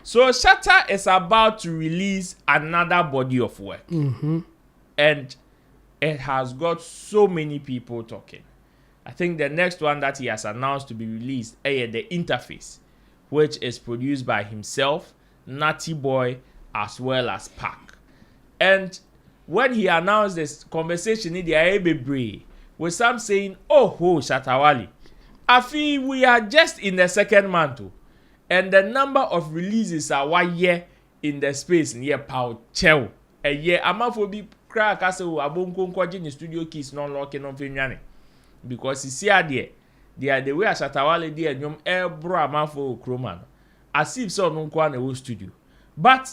So Shatta is about to release another body of work. And it has got so many people talking. I think the next one that he has announced to be released is the interface, which is produced by himself, Natty Boy, as well as Pac. And when he announced this conversation in the Aebebre, with some saying, oh, Shatta Wale, I feel we are just in the second month, and the number of releases are 1 year in the space in year pow chew. A year amaphobi crack as a abonko kwaji studio keys non locking on finyane. Because you see they are the way Shatta Wale dey and yom bro amafo kroman. As if so no kwa na studio. But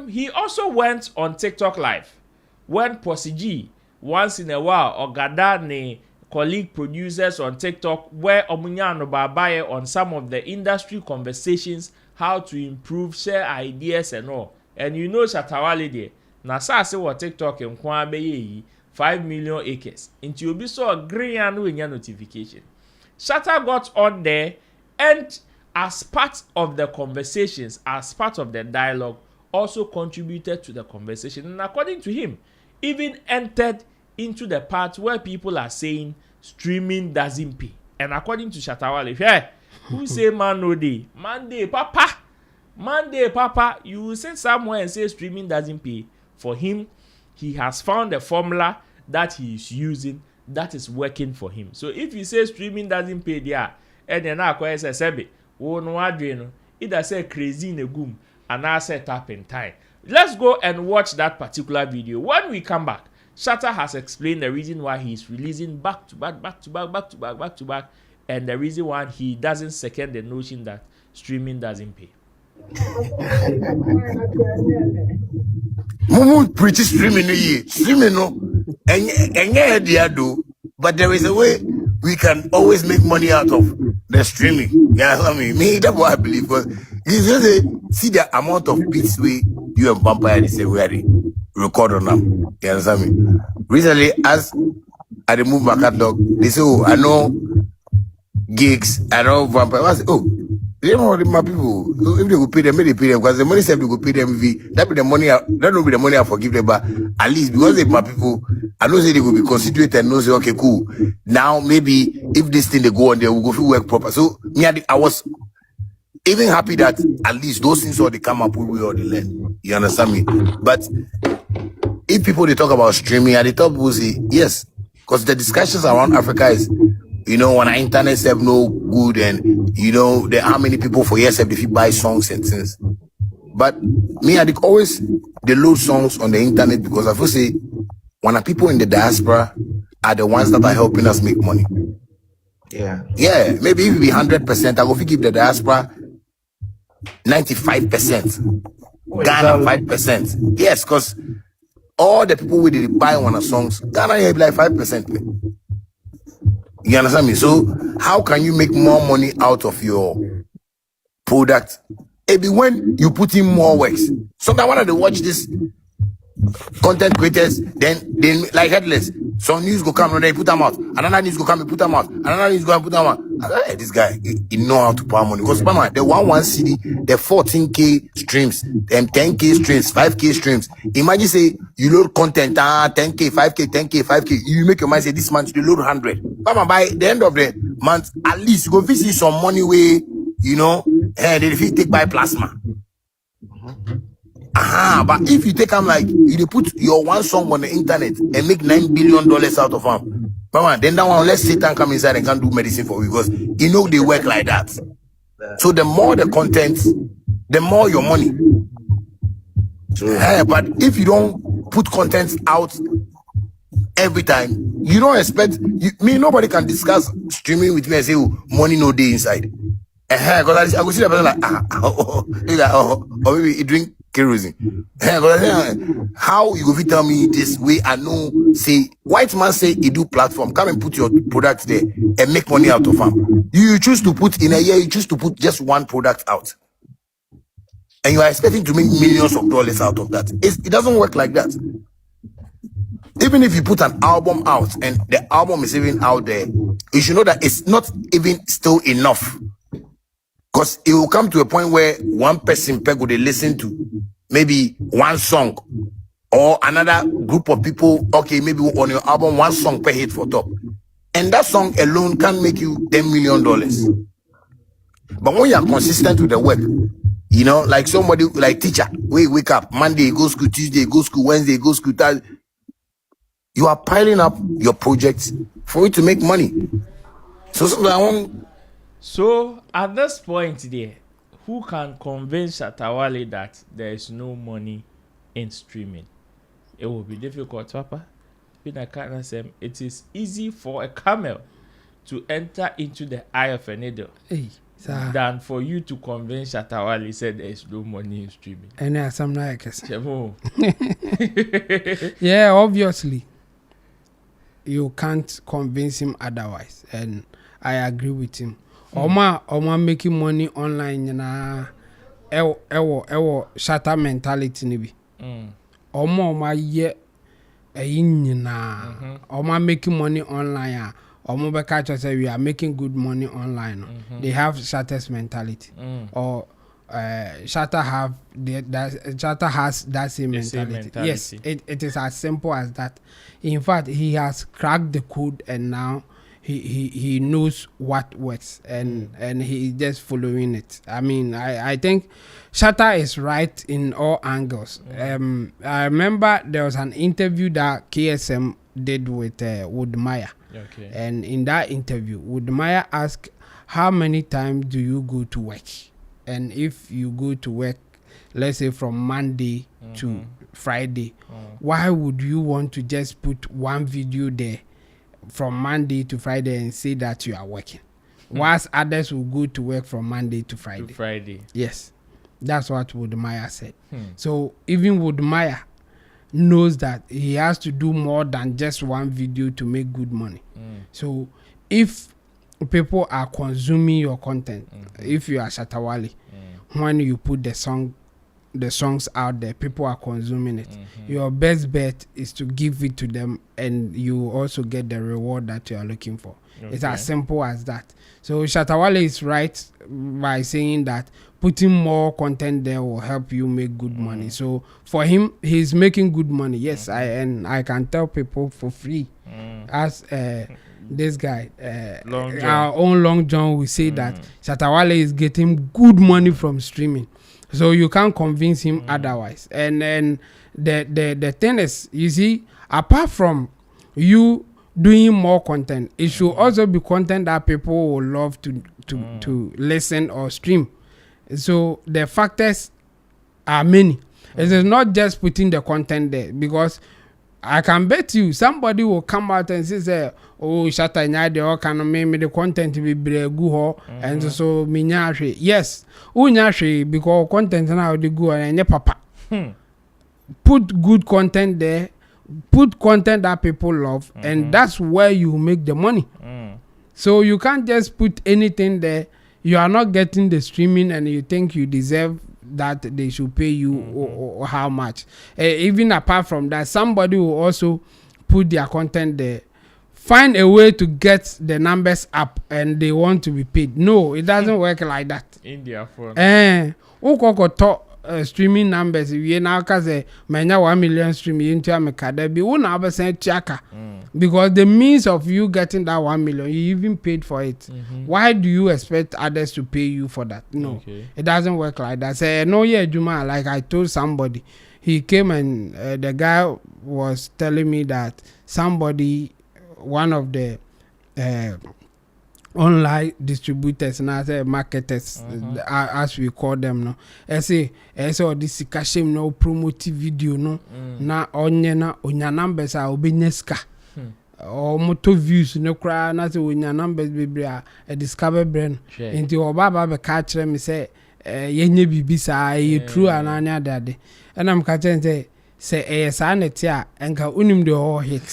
he also went on TikTok live when Posse G once in a while or gada ne colleague producers on TikTok where omunyano babaye on some of the industry conversations, how to improve, share ideas and all. And you know Shatta Wale there. Na sa se what TikTok en kwa be yi 5 million acres. Into you be so green and when your notification. Shatta got on there and as part of the conversations, as part of the dialogue, also contributed to the conversation. And according to him, even entered into the part where people are saying streaming doesn't pay. And according to Shatta Wale, hey, who say man no day? Monday, papa, you will sit somewhere and say streaming doesn't pay. For him, he has found a formula that he is using that is working for him. So if you say streaming doesn't pay there, and then I say sebe, oh no adreno, either say crazy in a goom and I say tap in time. Let's go and watch that particular video. When we come back, Shatta has explained the reason why he is releasing back to back, and the reason why he doesn't second the notion that streaming doesn't pay. Mumu preach streaming no, and yeah, do. But there is a way we can always make money out of the streaming. Yeah, I mean, that's what I believe. Because you just see the amount of beats you and Vampire the same way they record on them. You understand me? Recently, as I remove my catalog, they say, oh, I know gigs, I know Vampire. I say, oh, they don't my people. So if they go pay them, they pay them because the money said they go pay them. That be the money. That will be the money I forgive them. But at least because they my people, I know say they will be considerate and know say okay, cool. Now maybe if this thing they go on, they will go through work proper. So me, I was even happy that at least those things all they come up with, we all they learn. You understand me? But if people they talk about streaming, and they talk people say yes, because the discussions around Africa is. You know, when our internet have no good and, you know, there are many people for years if you buy songs and things. But me, I always, they load songs on the internet because I feel say, when people in the diaspora are the ones that are helping us make money. Yeah. Yeah, maybe if it be 100%, I go give the diaspora 95%. Ghana 5%. Yes, because all the people who buy one of songs, Ghana have like 5%. You understand me? So how can you make more money out of your product? Maybe when you put in more works. Sometimes when they watch this content creators, then like headless. Some news go come and they put them out. Another news go come and put them out. Another news go and put them out. Hey, this guy, he know how to power money. Because man, the 1 CD, the 14K streams, them 10K streams, 5K streams. Imagine say you load content, 10K, 5K, 10K, 5K. You make your mind say this month you load 100. But by the end of the month, at least you go visit some money way, you know, and then if you take by plasma. But if you take them like you put your one song on the internet and make $9 billion out of them, then that one let Satan come inside and can do medicine for you because you know they work like that. So the more the content, the more your money. But if you don't put content out every time, you don't expect nobody can discuss streaming with me and say, oh, money no day inside. Because I go see the person like, or maybe he drink kerosene. How you go tell me this way? I know, say, white man say he do platform. Come and put your product there and make money out of them. You choose to put in a year, you choose to put just one product out. And you are expecting to make millions of dollars out of that. It doesn't work like that. Even if you put an album out and the album is even out there, you should know that it's not even still enough. Because it will come to a point where one person would listen to maybe one song, or another group of people, okay, maybe on your album, one song per hit for top. And that song alone can make you $10 million. But when you are consistent with the work, you know, like somebody, like teacher, wake up, Monday, go school, Tuesday, go school, Wednesday, go school, Thursday. You are piling up your projects for it to make money. So at this point there, who can convince Shatta Wale that there is no money in streaming? It will be difficult, Papa. It is easy for a camel to enter into the eye of a needle than for you to convince Shatta Wale said there is no money in streaming. And some like yeah, obviously you can't convince him otherwise, and I agree with him. Oma making money online na ewo Shatta mentality ni bi. Oma ye na Oma making money online. Omo beka say we are making good money online. They have Shatta's mentality. Or Shatta has that same mentality. Yes, it is as simple as that. In fact, he has cracked the code, and now he knows what works, and he is just following it. I mean, I think Shatta is right in all angles. I remember there was an interview that KSM did with Woodmeyer. Okay. And in that interview, Woodmeyer asked, how many times do you go to work? And if you go to work, let's say from Monday to Friday, why would you want to just put one video there from Monday to Friday and say that you are working? Whilst others will go to work from Monday to Friday. Yes. That's what Woodmeyer said. So even Woodmeyer knows that he has to do more than just one video to make good money. So if people are consuming your content, if you are Shatta Wale, when you put the songs out there, people are consuming it. Your best bet is to give it to them, and you also get the reward that you are looking for. It's as simple as that. So Shatta Wale is right by saying that putting more content there will help you make good money. So for him, he's making good money. Yes, I can tell people for free. As this guy, our own Long John, will say that Shatta Wale is getting good money from streaming. So you can't convince him otherwise. And then the thing is, you see, apart from you doing more content, it should also be content that people will love to listen or stream. So the factors are many. It is not just putting the content there, because I can bet you somebody will come out and say, oh, Shatta nyade o can make the content be bregu ho, and so me nyahwe. Yes, unyahwe because content na dey go and nye papa. Put good content there, put content that people love, and that's where you make the money. So you can't just put anything there. You are not getting the streaming, and you think you deserve that they should pay you or how much. Even apart from that, somebody will also put their content there, find a way to get the numbers up, and they want to be paid. No, it doesn't work like that. India phone. Streaming numbers, we now cause many 1 million streaming into America. Be one have chaka, because the means of you getting that 1 million, you even paid for it. Why do you expect others to pay you for that? No, it doesn't work like that. Say no, yeah, Juma. Like I told somebody, he came and the guy was telling me that somebody, one of the online distributors and as marketers, as we call them, no. I say this kashim no promotive video no na onya numbers are obenyeska or moto views no cry na say onya numbers bebre a discover brain into obaba be catch me say yenye bibi sa ye true ananya dade and I'm catching say sa net ya enka unim the whole hit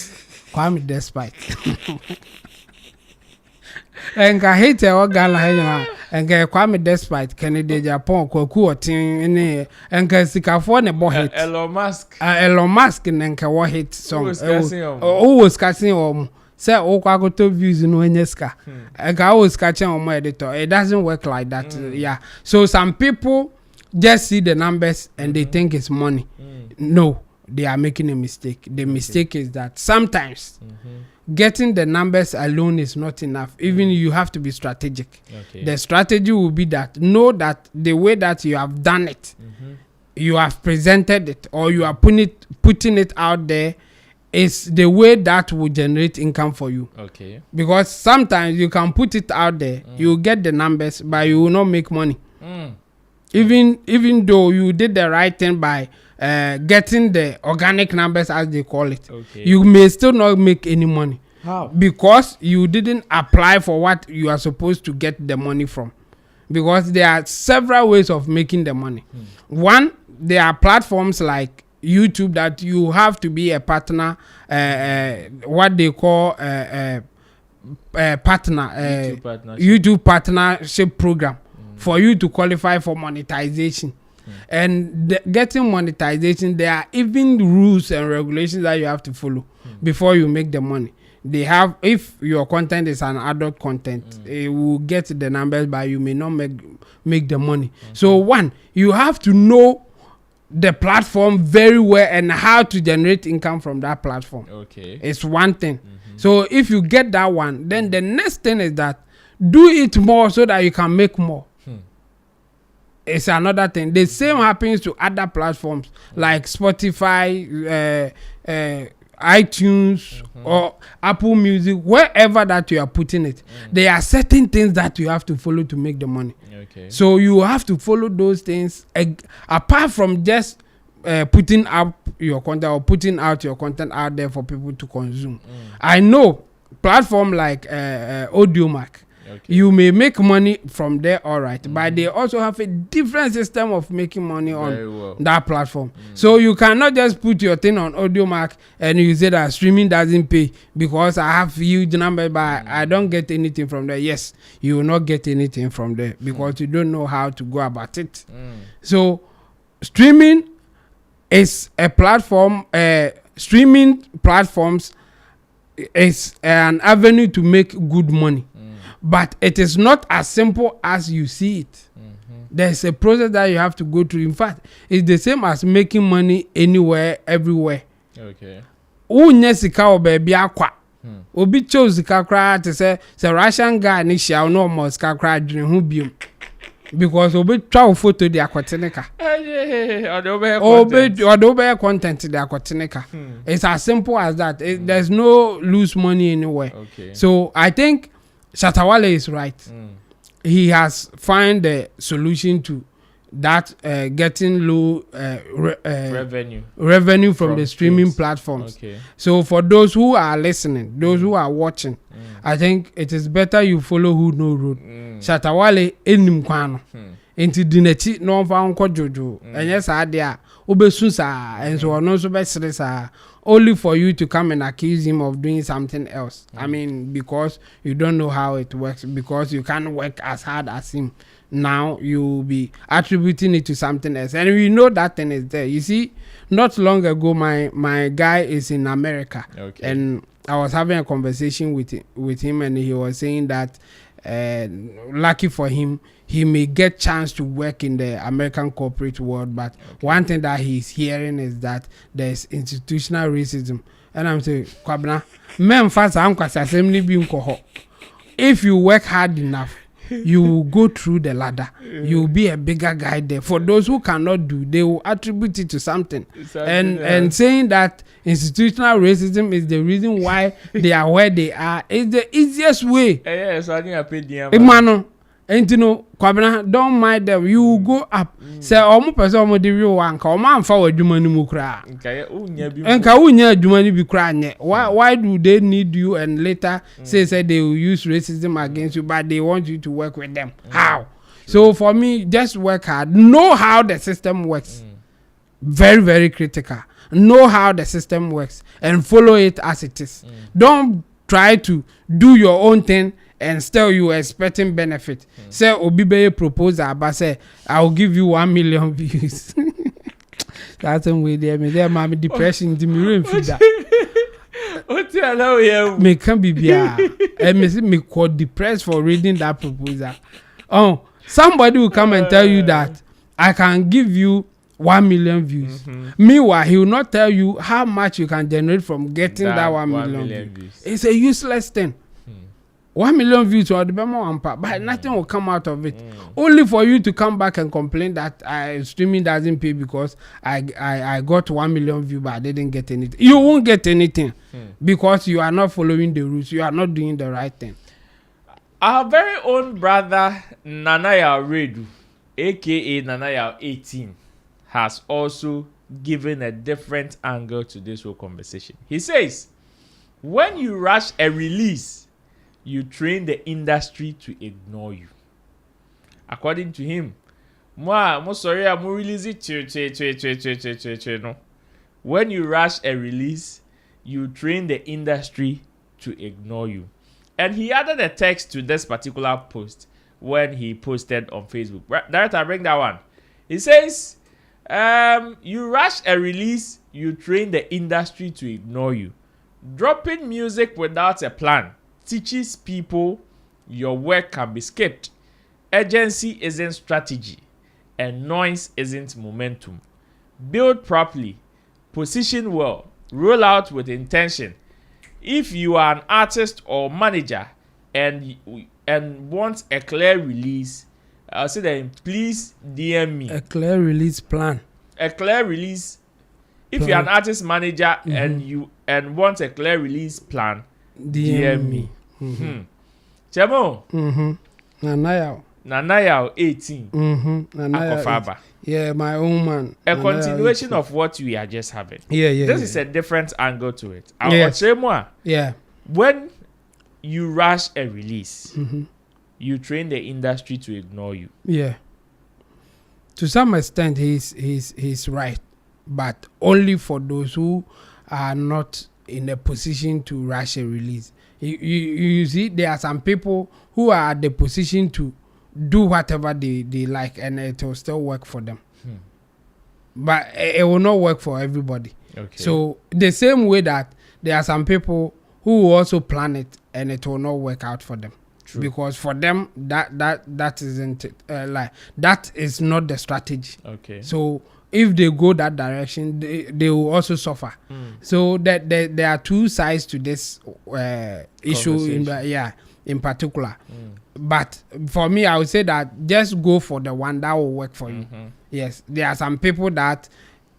Kwame despite enka hate o gala henya enka Kwame despite Kennedy Japan kwaku otin ne enka sikafo ne bo hit Elon Musk nenka wo hit song who was casting say okwagoto views no enyeska eka o skache on my editor. It doesn't work like that. Yeah, so some people just see the numbers and they think it's money. No, they are making a mistake. The mistake is that sometimes getting the numbers alone is not enough. Even you have to be strategic. The strategy will be that know that the way that you have done it, you have presented it, or you are putting it out there, is the way that will generate income for you. Because sometimes you can put it out there, you get the numbers, but you will not make money. Even though you did the right thing by getting the organic numbers, as they call it, you may still not make any money. How? Because you didn't apply for what you are supposed to get the money from. Because there are several ways of making the money. One, there are platforms like YouTube that you have to be a partner, what they call partner, YouTube partnership program for you to qualify for monetization. And getting monetization, there are even rules and regulations that you have to follow before you make the money. They have, if your content is an adult content, it will get the numbers, but you may not make the money. So one, you have to know the platform very well and how to generate income from that platform. It's one thing. So if you get that one, then the next thing is that do it more so that you can make more. It's another thing. The same happens to other platforms like Spotify, iTunes, or Apple Music, wherever that you are putting it. There are certain things that you have to follow to make the money. So you have to follow those things apart from just putting up your content or putting out your content out there for people to consume. I know platform like Audiomack. You may make money from there, all right, but they also have a different system of making money on that platform. So you cannot just put your thing on Audiomack and you say that streaming doesn't pay because I have huge numbers, but I don't get anything from there. Yes, you will not get anything from there because you don't know how to go about it. So streaming is a platform. Streaming platforms is an avenue to make good money. But it is not as simple as you see it. There's a process that you have to go through. In fact, it's the same as making money anywhere, everywhere. Unye sika obebi akwa. Obi chose sika kra to say Russian guy ni shall no more sika kra dwene ho biom. Because obi twa photo di akwateneka. Obe content di akwateneka. It's as simple as that. There's no lose money anywhere. So I think Shatta Wale is right. He has found the solution to that getting low revenue from the streaming platforms. So for those who are listening, those who are watching, I think it is better you follow who know road. Shatta Wale enim kwano. Enti dinechi no fa onko jojo. Enye sa dia obesu sa enso ono so be sere sa only for you to come and accuse him of doing something else. I mean, because you don't know how it works, because you can't work as hard as him. Now you'll be attributing it to something else, and we know that thing is there. You see, not long ago, my guy is in America, and I was having a conversation with him, and he was saying that lucky for him, he may get chance to work in the American corporate world, but one thing that he's hearing is that there's institutional racism. And I'm saying, Kwabna, men fast if you work hard enough, you will go through the ladder. You will be a bigger guy there. For those who cannot do, they will attribute it to something. And saying that institutional racism is the reason why they are where they are is the easiest way. So I think I paid the Emano, and you know, Kwabena, don't mind them. You will go up. Say, almost person omo the real one. Come on, forward you money mukra. And kaunya you money be crying. Why do they need you? And later say they will use racism against you, but they want you to work with them. How? So for me, just work hard. Know how the system works. Very, very critical. Know how the system works and follow it as it is. Don't try to do your own thing and still you are expecting benefit. Say Obibe proposal, but say I will give you 1 million views. That's the way there. Me there, mommy depression. Me feed that. Hello, yeah. Me can be bia. And me quite depressed for reading that proposal. Oh, somebody will come and tell you that I can give you 1 million views. Meanwhile, he will not tell you how much you can generate from getting that 1 million views. It's a useless thing. 1 million views or the one part, but nothing will come out of it. Only for you to come back and complain that streaming doesn't pay because I got 1 million views, but I didn't get anything. You won't get anything because you are not following the rules. You are not doing the right thing. Our very own brother Nanaya Redu, aka Nanaya 18, has also given a different angle to this whole conversation. He says, when you rush a release, you train the industry to ignore you. According to him, release it. No. When you rush a release, you train the industry to ignore you. And he added a text to this particular post when he posted on Facebook. Director, bring that one. He says, you rush a release, you train the industry to ignore you. Dropping music without a plan teaches people your work can be skipped. Urgency isn't strategy, and noise isn't momentum. Build properly, position well, roll out with intention. If you are an artist or manager and want a clear release, I'll say that please DM me. A clear release plan. A clear release. If you're an artist manager and want a clear release plan, DM me. Chemo. Nanaya 18. Akofaba. Yeah, my own man. A continuation of what we are just having. This is a different angle to it. Yeah. When you rush a release, you train the industry to ignore you. Yeah. To some extent, he's right, but only for those who are not in a position to rush a release. You see, there are some people who are at the position to do whatever they like, and it will still work for them. But it will not work for everybody. Okay. So the same way that there are some people who will also plan it, and it will not work out for them. True. Because for them that isn't like that is not the strategy. Okay. So if they go that direction, they will also suffer. So that there are two sides to this issue in particular. But for me, I would say that just go for the one that will work for you. Yes, there are some people that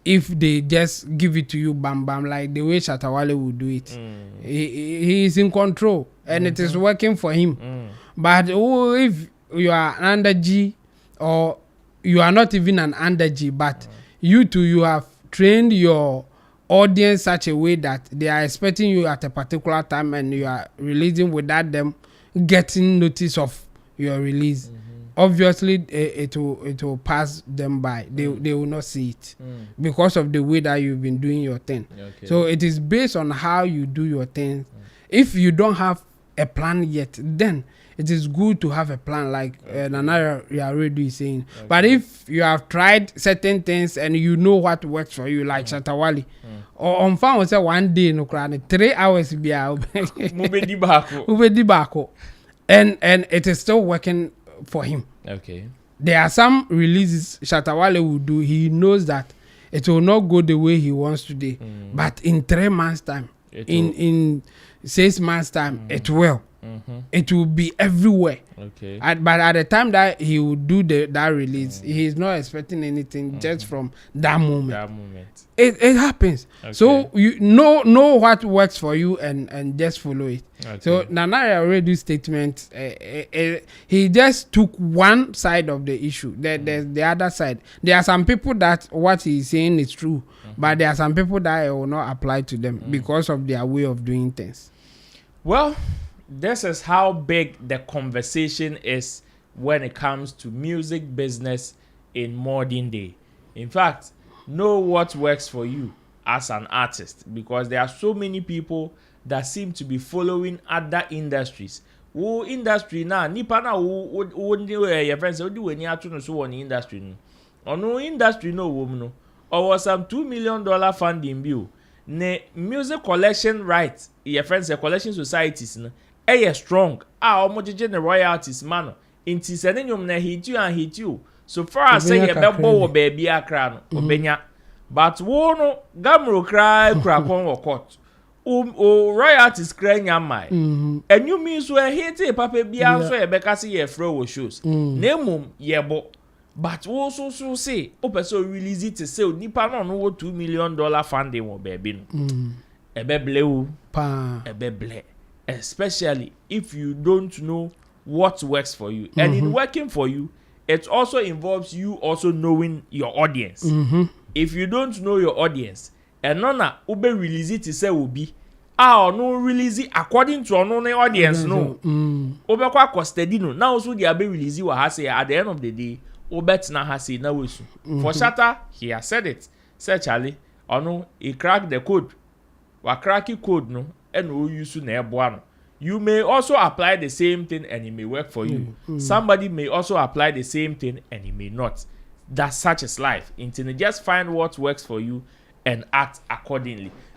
if they just give it to you bam bam, like the way Shatta Wale will do it, he is in control and it is working for him. But if you are an under G, or you are not even an under G, but you have trained your audience such a way that they are expecting you at a particular time, and you are releasing without them getting notice of your release. Obviously it will pass them by. They will not see it because of the way that you've been doing your thing. Okay. So it is based on how you do your things. If you don't have a plan yet, then it is good to have a plan, like Nana already is saying. Okay. But if you have tried certain things and you know what works for you, like Shatta Wale, or on found say one day no 3 hours be and it is still working for him. Okay. There are some releases Shatta Wale will do. He knows that it will not go the way he wants today, but in 3 months' time, in 6 months' time, it will. It will be everywhere. Okay. But at the time that he will do that release, he is not expecting anything just from that moment. It happens. Okay. So you know what works for you and just follow it. Okay. So Nana already statement, he just took one side of the issue. There's the other side. There are some people that what he's saying is true, but there are some people that it will not apply to them because of their way of doing things. Well, this is how big the conversation is when it comes to music business in modern day. In fact, know what works for you as an artist, because there are so many people that seem to be following other industries. Wo industry na nipa na wo your friends wo di weni atu no so woni industry no. Ono industry no wo mu no. Or was some $2 million funding bill. ne music collection right your friends say collection societies no strong omo jeje ne royalties man inti se ne nyom na hit you so far as say ye bebo wo baby akra no obenya but wo no gamro kra kon wo court royalties kra nya mai and you mean so hit papa bia so ye beka se ye free wo shows na mum ye bo but wo so say o person release it to say nipa no wo $2 million funding wo baby no ebeble wo pa ebeble especially if you don't know what works for you and in working for you it also involves you also knowing your audience if you don't know your audience and nona ube release it to say obi no release it according to no audience no ube kwa steady no now so they be release wa ha say at the end of the day obet na ha say na wesu for Shatta he has said it say Charlie he crack the code wa cracky code no and o use na eboa no you may also apply the same thing and it may work for you somebody may also apply the same thing and it may not. That's such is life. Just find what works for you and act accordingly.